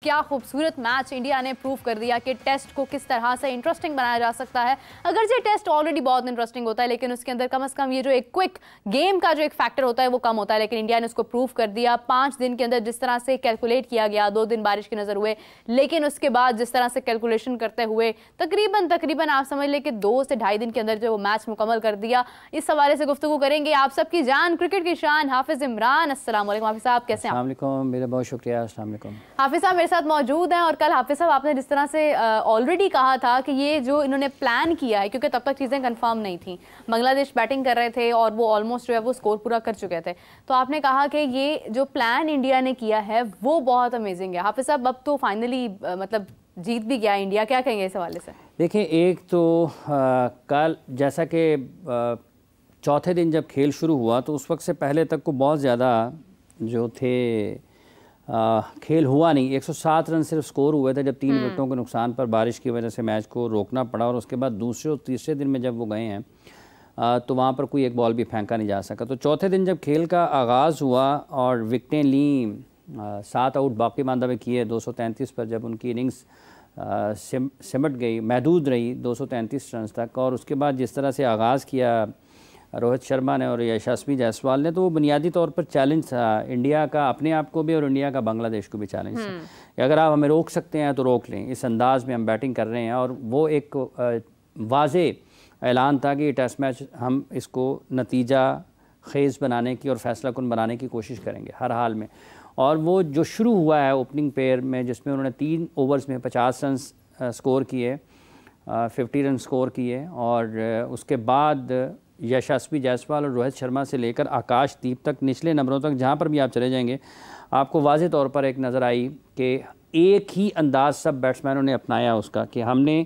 क्या खूबसूरत match India ने प्रूव कर दिया कि टेस्ट को किस तरह से इंटरेस्टिंग बनाया जा सकता है। अगर ये टेस्ट ऑलरेडी बहुत इंटरेस्टिंग होता है लेकिन उसके अंदर कम से कम ये जो एक क्विक गेम का जो एक फैक्टर होता है वो कम होता है, लेकिन इंडिया ने उसको प्रूव कर दिया। 5 दिन के अंदर जिस तरह से कैलकुलेट किया गया, 2 दिन बारिश की नजर हुए, लेकिन उसके बाद जिस तरह से कैलकुलेशन करते हुए तकरीबन आप समझ लें कि 2 से ढाई दिन के अंदर जो वो मैच मुकम्मल कर दिया। इस हवाले से गुफ्तगू करेंगे आप सबकी जान, क्रिकेट की शान हाफिज इमरान। अस्सलाम वालेकुम हाफिज साहब, कैसे हैं आप? अस्सलाम वालेकुम, मेरा बहुत शुक्रिया। अस्सलाम वालेकुम हाफिज साहब मेरे साथ मौजूद हैं। और कल हाफिज साहब आपने जिस तरह से ऑलरेडी कहा था कि ये जो इन्होंने प्लान किया है, क्योंकि तब तक चीज़ें कंफर्म नहीं थी, बांग्लादेश बैटिंग कर रहे थे और वो ऑलमोस्ट जो है वो स्कोर पूरा कर चुके थे, तो आपने कहा कि ये जो प्लान इंडिया ने किया है वो बहुत अमेजिंग है। हाफिज साहब अब तो फाइनली मतलब जीत भी गया इंडिया, क्या कहेंगे इस हवाले से? देखिए, एक तो कल जैसा कि चौथे दिन जब खेल शुरू हुआ तो उस वक्त से पहले तक को बहुत ज़्यादा जो थे खेल हुआ नहीं। 107 रन सिर्फ स्कोर हुए थे जब 3 विकेटों के नुकसान पर बारिश की वजह से मैच को रोकना पड़ा। और उसके बाद दूसरे और तीसरे दिन में जब वो गए हैं तो वहाँ पर कोई एक बॉल भी फेंका नहीं जा सका। तो चौथे दिन जब खेल का आगाज़ हुआ और विकटें ली, 7 आउट बाकी मानदा में किए 233 पर, जब उनकी इनिंग्स सिमट गई, महदूद रही 233 रन तक, और उसके बाद जिस तरह से आगाज़ किया रोहित शर्मा ने और यशस्वी जायसवाल ने, तो वो बुनियादी तौर पर चैलेंज था इंडिया का अपने आप को भी और इंडिया का बांग्लादेश को भी चैलेंज था कि अगर आप हमें रोक सकते हैं तो रोक लें, इस अंदाज में हम बैटिंग कर रहे हैं। और वो एक वाज़े ऐलान था कि ये टेस्ट मैच हम इसको नतीजा खेज़ बनाने की और फैसला कुन बनाने की कोशिश करेंगे हर हाल में। और वो जो शुरू हुआ है ओपनिंग पेयर में, जिसमें उन्होंने 3 ओवर्स में 50 रन स्कोर किए, 50 रन स्कोर किए, और उसके बाद यशस्वी जायसवाल और रोहित शर्मा से लेकर आकाशदीप तक निचले नंबरों तक जहाँ पर भी आप चले जाएंगे आपको वाज़े तौर पर एक नज़र आई कि एक ही अंदाज सब बैट्समैनों ने अपनाया उसका, कि हमने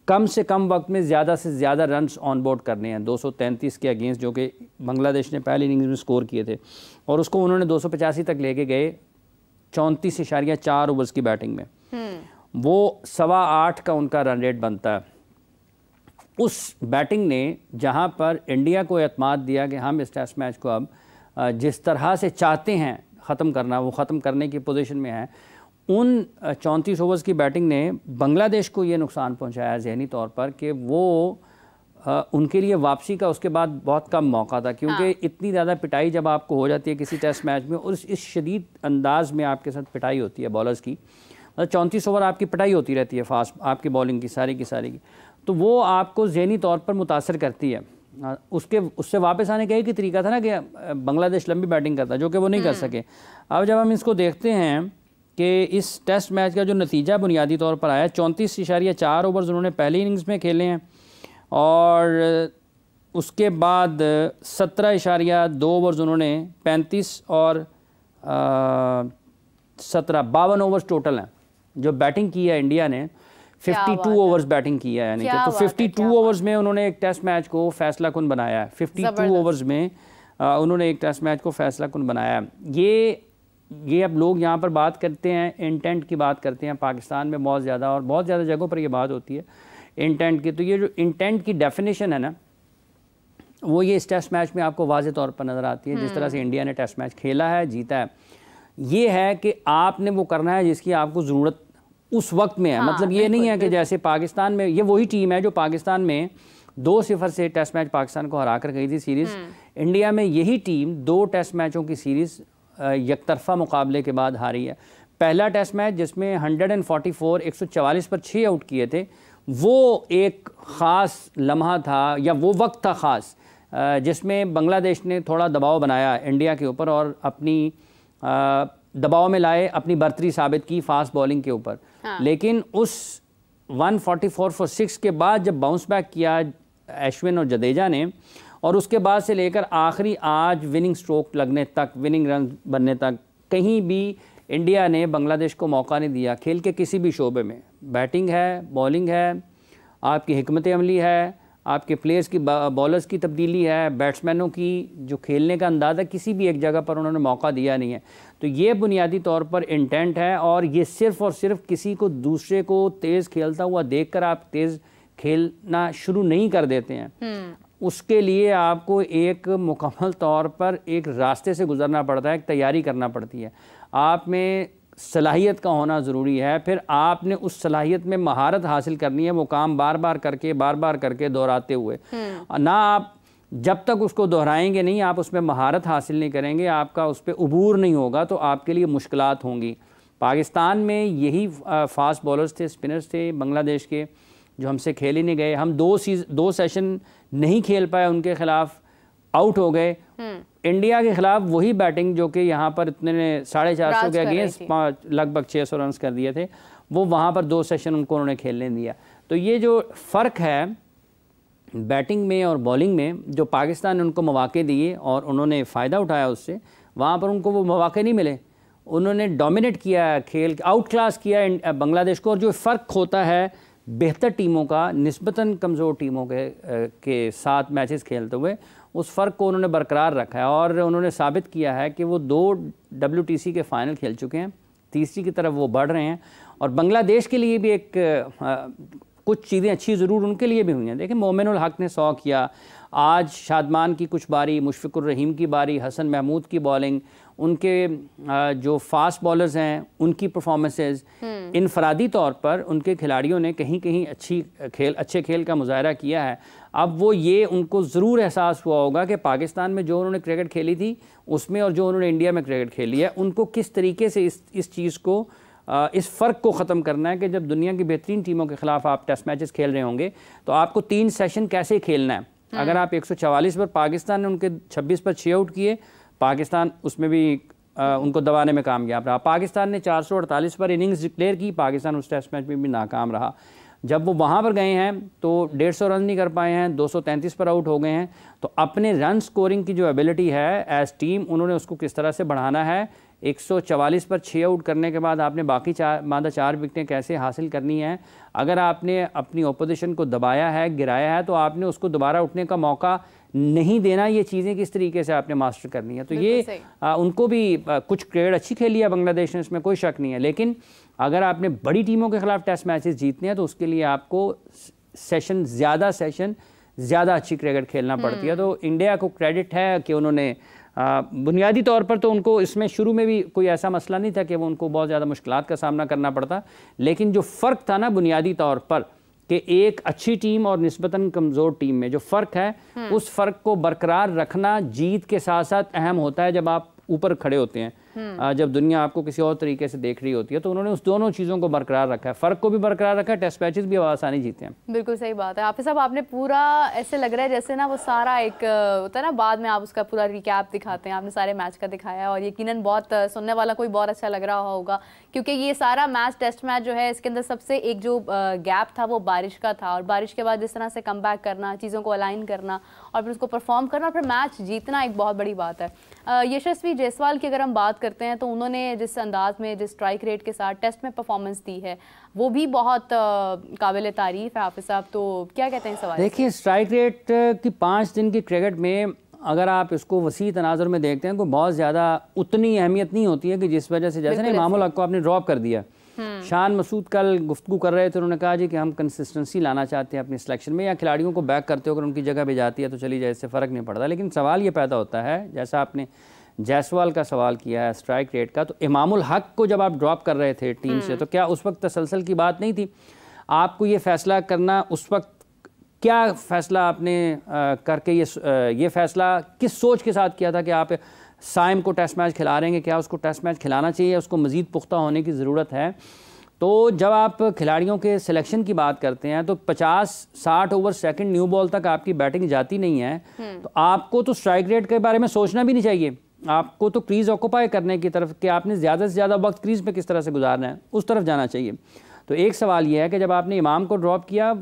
कम से कम वक्त में ज़्यादा से ज़्यादा रन्स ऑन बोर्ड करने हैं। 233 के अगेंस्ट जो कि बांग्लादेश ने पहली इनिंग्स में स्कोर किए थे, और उसको उन्होंने 285 तक लेके गए 34.4 ओवर्स की बैटिंग में। वो 8.25 का उनका रन रेट बनता है। उस बैटिंग ने जहां पर इंडिया को एतमाद दिया कि हम इस टेस्ट मैच को अब जिस तरह से चाहते हैं ख़त्म करना, वो ख़त्म करने की पोजीशन में है। उन 34 ओवर्स की बैटिंग ने बांग्लादेश को ये नुकसान पहुंचाया जहनी तौर पर कि वो उनके लिए वापसी का उसके बाद बहुत कम मौका था, क्योंकि इतनी ज़्यादा पिटाई जब आपको हो जाती है किसी टेस्ट मैच में, और इस शदीद अंदाज में आपके साथ पिटाई होती है बॉलर्स की, मतलब 34 ओवर आपकी पिटाई होती रहती है फास्ट आपकी बॉलिंग की सारी की, तो वो आपको ज़हनी तौर पर मुतासर करती है। उससे वापस आने का एक ही तरीका था ना कि बांग्लादेश लंबी बैटिंग करता, जो कि वो नहीं कर सके। अब जब हम इसको देखते हैं कि इस टेस्ट मैच का जो नतीजा बुनियादी तौर पर आया, 34.4 ओवर्स उन्होंने पहली इनिंग्स में खेले हैं, और उसके बाद 17.2 ओवर्स उन्होंने 35 और 17 52 ओवर्स टोटल हैं जो बैटिंग की है इंडिया ने। 52 ओवर्स बैटिंग की है, यानी कि तो 52 ओवर्स में उन्होंने एक टेस्ट मैच को फैसला कुन बनाया है। 52 ओवर्स में उन्होंने एक टेस्ट मैच को फैसला कुन बनाया है। ये अब लोग यहाँ पर बात करते हैं, इंटेंट की बात करते हैं पाकिस्तान में बहुत ज़्यादा, और बहुत ज़्यादा जगहों पर ये बात होती है इंटेंट की। तो ये जो इंटेंट की डेफिनेशन है ना, वो ये इस टेस्ट मैच में आपको वाज़े तौर पर नज़र आती है। जिस तरह से इंडिया ने टेस्ट मैच खेला है, जीता है, ये है कि आपने वो करना है जिसकी आपको ज़रूरत उस वक्त में है। मतलब ये नहीं है कि जैसे पाकिस्तान में, ये वही टीम है जो पाकिस्तान में 2-0 से टेस्ट मैच पाकिस्तान को हरा कर गई थी सीरीज़। इंडिया में यही टीम 2 टेस्ट मैचों की सीरीज़ यकतरफा मुकाबले के बाद हारी है। पहला टेस्ट मैच जिसमें 144 144 पर 6 आउट किए थे, वो एक ख़ास लम्हा था, या वो वक्त था ख़ास जिसमें बांग्लादेश ने थोड़ा दबाव बनाया इंडिया के ऊपर और अपनी दबाव में लाए, अपनी बर्तरी साबित की फास्ट बॉलिंग के ऊपर। लेकिन उस 144 for 6 के बाद जब बाउंस बैक किया अश्विन और जडेजा ने, और उसके बाद से लेकर आखिरी आज विनिंग स्ट्रोक लगने तक, विनिंग रन बनने तक, कहीं भी इंडिया ने बांग्लादेश को मौका नहीं दिया खेल के किसी भी शोबे में। बैटिंग है, बॉलिंग है, आपकी हिकमत अमली है, आपके प्लेयर्स की बॉलर्स की तब्दीली है, बैट्समैनों की जो खेलने का अंदाज़ है, किसी भी एक जगह पर उन्होंने मौका दिया नहीं है। तो ये बुनियादी तौर पर इंटेंट है, और ये सिर्फ़ और सिर्फ किसी को दूसरे को तेज़ खेलता हुआ देखकर आप तेज़ खेलना शुरू नहीं कर देते हैं। उसके लिए आपको एक मुकम्मल तौर पर एक रास्ते से गुजरना पड़ता है, एक तैयारी करना पड़ती है। आप में सलाहियत का होना ज़रूरी है। फिर आपने उस सलाहियत में महारत हासिल करनी है, वो काम बार बार करके दोहराते हुए। ना आप जब तक उसको दोहराएंगे नहीं, आप उसमें महारत हासिल नहीं करेंगे, आपका उस पर उबूर नहीं होगा, तो आपके लिए मुश्किलात होंगी। पाकिस्तान में यही फास्ट बॉलर्स थे, स्पिनर्स थे बांग्लादेश के, जो हमसे खेल ही नहीं गए। हम दो सेशन नहीं खेल पाए, उनके खिलाफ आउट हो गए। इंडिया के खिलाफ वही बैटिंग जो कि यहाँ पर इतने 450 के अगेंस्ट लगभग 600 रन कर दिए थे, वो वहाँ पर 2 सेशन उन्होंने खेलने दिया। तो ये जो फ़र्क है बैटिंग में और बॉलिंग में, जो पाकिस्तान ने उनको मौके दिए और उन्होंने फ़ायदा उठाया उससे, वहाँ पर उनको वो मौके नहीं मिले। उन्होंने डोमिनेट किया खेल, आउट क्लास किया बांग्लादेश को। और जो फ़र्क होता है बेहतर टीमों का निस्बतन कमज़ोर टीमों के साथ मैचेस खेलते हुए, उस फ़र्क को उन्होंने बरकरार रखा है। और उन्होंने साबित किया है कि वो 2 WTC के फ़ाइनल खेल चुके हैं, तीसरी की तरफ वो बढ़ रहे हैं। और बांग्लादेश के लिए भी कुछ चीज़ें अच्छी ज़रूर उनके लिए भी हुई हैं। देखिए, मोमिन उल हक ने 100 किया, आज शादमान की कुछ बारी, मुशफ़िकुर रहीम की बारी, हसन महमूद की बॉलिंग, उनके जो फास्ट बॉलर्स हैं उनकी परफॉर्मेंसेस, इनफरादी तौर पर उनके खिलाड़ियों ने कहीं कहीं अच्छे खेल का मुजाहरा किया है। अब वो ये उनको ज़रूर एहसास हुआ होगा कि पाकिस्तान में जो उन्होंने क्रिकेट खेली थी उसमें और जो उन्होंने इंडिया में क्रिकेट खेली है, उनको किस तरीके से इस चीज़ को, इस फ़र्क को ख़त्म करना है कि जब दुनिया की बेहतरीन टीमों के ख़िलाफ़ आप टेस्ट मैचेस खेल रहे होंगे तो आपको 3 सेशन कैसे खेलना है। अगर आप 144 पर, पाकिस्तान ने उनके 26 पर 6 आउट किए, पाकिस्तान उसमें भी उनको दबाने में कामयाब रहा। पाकिस्तान ने 448 पर इनिंग्स डिक्लेयर की, पाकिस्तान उस टेस्ट मैच में भी नाकाम रहा। जब वो वहाँ पर गए हैं तो 150 रन नहीं कर पाए हैं, 233 पर आउट हो गए हैं। तो अपने रन स्कोरिंग की जो एबिलिटी है एज टीम, उन्होंने उसको किस तरह से बढ़ाना है। 144 पर 6 आउट करने के बाद आपने बाकी 4 विकेटें कैसे हासिल करनी है। अगर आपने अपनी ओपोजिशन को दबाया है, गिराया है, तो आपने उसको दोबारा उठने का मौका नहीं देना। ये चीज़ें किस तरीके से आपने मास्टर करनी है। तो ये उनको भी कुछ क्रिकेट अच्छी खेली है बांग्लादेश ने, इसमें कोई शक नहीं है। लेकिन अगर आपने बड़ी टीमों के खिलाफ टेस्ट मैचेस जीतने हैं तो उसके लिए आपको ज़्यादा अच्छी क्रिकेट खेलना पड़ती है। तो इंडिया को क्रेडिट है कि उन्होंने बुनियादी तौर पर, तो उनको इसमें शुरू में भी कोई ऐसा मसला नहीं था कि वो उनको बहुत ज़्यादा मुश्किलात का सामना करना पड़ता। लेकिन जो फ़र्क था ना बुनियादी तौर पर कि एक अच्छी टीम और निस्बतन कमज़ोर टीम में जो फ़र्क है, उस फ़र्क को बरकरार रखना जीत के साथ साथ अहम होता है। जब आप ऊपर खड़े होते हैं, जब दुनिया आपको किसी और तरीके से देख रही होती है, तो उन्होंने उस दोनों चीज़ों को बरकरार रखा है, फ़र्क को भी बरकरार रखा है, टेस्ट मैचेस भी आसानी जीते हैं। बिल्कुल सही बात है। हाफिज़ साहब, आपने पूरा ऐसे लग रहा है जैसे ना वो सारा एक होता है ना, बाद में आप उसका पूरा रिकैप दिखाते हैं, आपने सारे मैच का दिखाया और यकीनन बहुत सुनने वाला कोई बहुत अच्छा लग रहा होगा, क्योंकि ये सारा मैच, टेस्ट मैच जो है, इसके अंदर सबसे एक जो गैप था वो बारिश का था। और बारिश के बाद जिस तरह से कम बैक करना, चीज़ों को अलाइन करना और फिर उसको परफॉर्म करना और फिर मैच जीतना एक बहुत बड़ी बात है। यशस्वी जायसवाल की अगर हम बात करते हैं तो उन्होंने जिस अंदाज में, जिस स्ट्राइक रेट के साथ टेस्ट में परफॉर्मेंस दी है, वो भी बहुत काबिल तारीफ़ है। हाफिज़ साहब, तो क्या कहते हैं सवाल? देखिए, स्ट्राइक रेट की 5 दिन की क्रिकेट में अगर आप इसको वसी तनाजुर में देखते हैं तो बहुत ज़्यादा उतनी अहमियत नहीं होती है कि जिस वजह से, जैसे ना इमामुल हक को आपने ड्रॉप कर दिया। शान मसूद कल गुफ्तगू कर रहे थे, उन्होंने कहा जी कि हम कंसिस्टेंसी लाना चाहते हैं अपनी सिलेक्शन में, या खिलाड़ियों को बैक करते हो, अगर उनकी जगह भी जाती है तो चली जाए, इससे फ़र्क नहीं पड़ता। लेकिन सवाल ये पैदा होता है, जैसा आपने जायसवाल का सवाल किया है स्ट्राइक रेट का, तो इमामुल हक को जब आप ड्रॉप कर रहे थे टीम से, तो क्या उस वक्त तसलसल की बात नहीं थी? आपको ये फ़ैसला करना, उस वक्त क्या फ़ैसला आपने करके ये फ़ैसला किस सोच के साथ किया था कि आप साइम को टेस्ट मैच खिला रहे हैं, क्या उसको टेस्ट मैच खिलाना चाहिए, उसको मज़ीद पुख्ता होने की ज़रूरत है? तो जब आप खिलाड़ियों के सिलेक्शन की बात करते हैं तो 50-60 ओवर सेकंड न्यू बॉल तक आपकी बैटिंग जाती नहीं है, तो आपको तो स्ट्राइक रेट के बारे में सोचना भी नहीं चाहिए। आपको तो क्रीज़ ऑक्यूपाई करने की तरफ, कि आपने ज़्यादा से ज़्यादा वक्त क्रीज़ पे किस तरह से गुजारना है, उस तरफ जाना चाहिए। तो एक सवाल ये है कि जब आपने इमाम को ड्रॉप किया,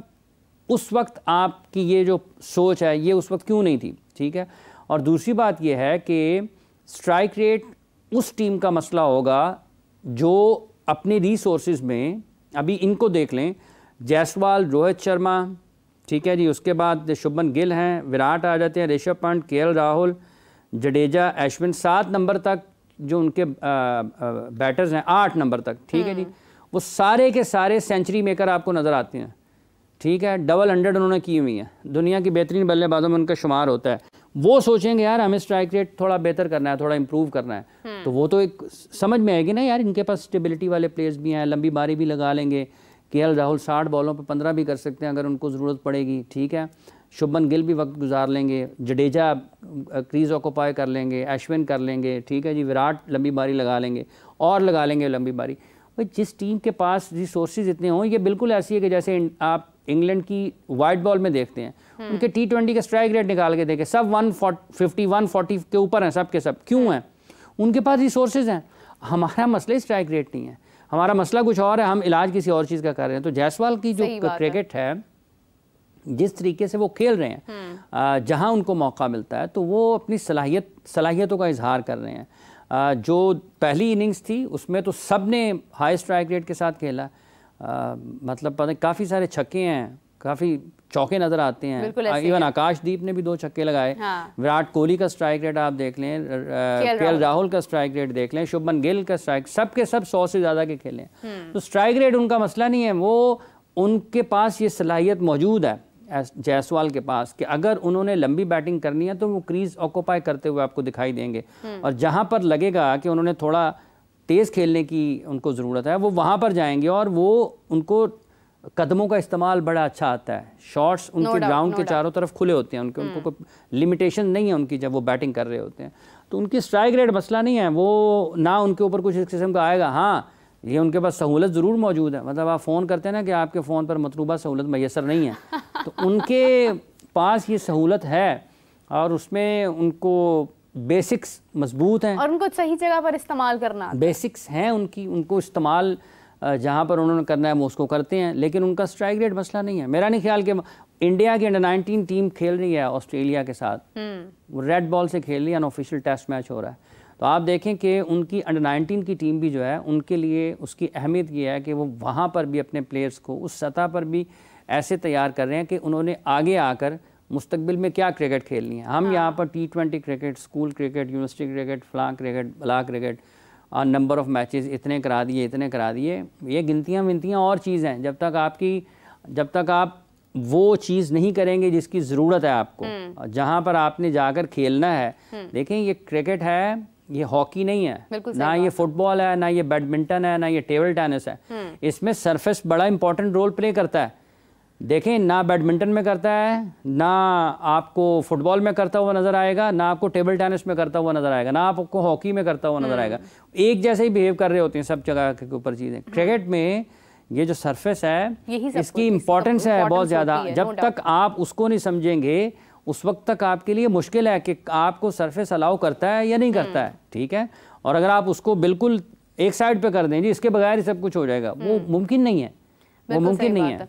उस वक्त आपकी ये जो सोच है ये उस वक्त क्यों नहीं थी? ठीक है। और दूसरी बात ये है कि स्ट्राइक रेट उस टीम का मसला होगा जो अपने रिसोर्सेज में, अभी इनको देख लें, जायसवाल, रोहित शर्मा, ठीक है जी, उसके बाद शुभमन गिल हैं, विराट आ जाते हैं, ऋषभ पंत, केएल राहुल, जडेजा, अश्विन, 7 नंबर तक जो उनके बैटर्स हैं, 8 नंबर तक, ठीक है जी, वो सारे के सारे सेंचुरी मेकर आपको नज़र आते हैं। ठीक है, डबल 100 उन्होंने की हुई है, दुनिया की बेहतरीन बल्लेबाजों में उनका शुमार होता है। वो सोचेंगे यार हमें स्ट्राइक रेट थोड़ा बेहतर करना है, थोड़ा इंप्रूव करना है, तो वो तो एक समझ में आएगी ना यार इनके पास स्टेबिलिटी वाले प्लेयर्स भी हैं, लंबी बारी भी लगा लेंगे। केएल राहुल 60 बॉलों पे 15 भी कर सकते हैं अगर उनको ज़रूरत पड़ेगी, ठीक है। शुभमन गिल भी वक्त गुजार लेंगे, जडेजा क्रीज ऑक्यूपाई कर लेंगे, अश्विन कर लेंगे, ठीक है जी, विराट लंबी बारी लगा लेंगे और लगा लेंगे लंबी बारी। भाई जिस टीम के पास रिसोर्सेज इतने हों, ये बिल्कुल ऐसी है कि जैसे आप इंग्लैंड की वाइट बॉल में देखते हैं, उनके T20 के स्ट्राइक रेट निकाल के देखें, सब 150 140 के ऊपर हैं, सब के सब। क्यों हैं? उनके पास रिसोर्सेज हैं। हमारा मसला ही स्ट्राइक रेट नहीं है, हमारा मसला कुछ और है, हम इलाज किसी और चीज़ का कर रहे हैं। तो जायसवाल की जो क्रिकेट है, जिस तरीके से वो खेल रहे हैं, जहां उनको मौका मिलता है तो वो अपनी सलाहियतों का इजहार कर रहे हैं। जो पहली इनिंग्स थी उसमें तो सब ने हाई स्ट्राइक रेट के साथ खेला, मतलब पता काफ़ी सारे छक्के हैं, काफ़ी चौके नज़र आते हैं। इवन आकाशदीप ने भी 2 छक्के लगाए। हाँ। विराट कोहली का स्ट्राइक रेट आप देख लें, केएल राहुल का स्ट्राइक रेट देख लें, शुभमन गिल का स्ट्राइक, सब के सब 100 से ज़्यादा के खेले। तो स्ट्राइक रेट उनका मसला नहीं है, वो उनके पास ये सलाहियत मौजूद है जायसवाल के पास कि अगर उन्होंने लंबी बैटिंग करनी है तो वो क्रीज ऑक्यूपाई करते हुए आपको दिखाई देंगे, और जहां पर लगेगा कि उन्होंने थोड़ा तेज़ खेलने की उनको ज़रूरत है वो वहां पर जाएंगे, और वो उनको कदमों का इस्तेमाल बड़ा अच्छा आता है। शॉट्स उनके ग्राउंड के चारों तरफ खुले होते हैं, उनको कोई लिमिटेशन नहीं है उनकी जब वो बैटिंग कर रहे होते हैं। तो उनकी स्ट्राइक रेट मसला नहीं है, वो ना उनके ऊपर कुछ इस किस्म का आएगा। हाँ, ये उनके पास सहूलत ज़रूर मौजूद है, मतलब आप फ़ोन करते हैं ना कि आपके फ़ोन पर मतलूबा सहूलत मैसर नहीं है, तो उनके पास ये सहूलत है और उसमें उनको बेसिक्स मजबूत हैं और उनको सही जगह पर इस्तेमाल करना, बेसिक्स हैं उनकी, उनको इस्तेमाल जहाँ पर उन्होंने करना है वो उसको करते हैं। लेकिन उनका स्ट्राइक रेट मसला नहीं है। मेरा नहीं ख्याल कि इंडिया की अंडर 19 टीम खेल रही है ऑस्ट्रेलिया के साथ, वो रेड बॉल से खेल रही है, अनऑफिशियल टेस्ट मैच हो रहा है। तो आप देखें कि उनकी अंडर 19 की टीम भी जो है उनके लिए उसकी अहमियत ये है कि वो वहाँ पर भी अपने प्लेयर्स को उस सतह पर भी ऐसे तैयार कर रहे हैं कि उन्होंने आगे आकर मुस्तकबिल में क्या क्रिकेट खेलनी है। हम यहाँ पर T20 cricket, school cricket, university cricket, फलां क्रिकेट, भला क्रिकेट, नंबर ऑफ़ मैचेस इतने करा दिए, इतने करा दिए, ये गिनतियाँ विनतियाँ और चीज़ हैं। जब तक आप वो चीज़ नहीं करेंगे जिसकी ज़रूरत है आपको, जहाँ पर आपने जाकर खेलना है। देखें ये क्रिकेट है, ये हॉकी नहीं है, ना ये फुटबॉल है, ना ये बैडमिंटन है, ना ये टेबल टेनिस है। इसमें सरफेस बड़ा इंपॉर्टेंट रोल प्ले करता है। देखें ना बैडमिंटन में करता है, ना आपको फुटबॉल में करता हुआ नज़र आएगा, ना आपको टेबल टेनिस में करता हुआ नज़र आएगा, ना आपको हॉकी में करता हुआ नज़र आएगा। एक जैसे ही बिहेव कर रहे होते हैं सब जगह के ऊपर चीज़ें। क्रिकेट में ये जो सरफेस है इसकी इम्पोर्टेंस है बहुत ज़्यादा। जब तक आप उसको नहीं समझेंगे उस वक्त तक आपके लिए मुश्किल है कि आपको सरफेस अलाउ करता है या नहीं करता है, ठीक है। और अगर आप उसको बिल्कुल एक साइड पे कर दें जी इसके बगैर ही सब कुछ हो जाएगा, वो मुमकिन नहीं है, वो मुमकिन नहीं है।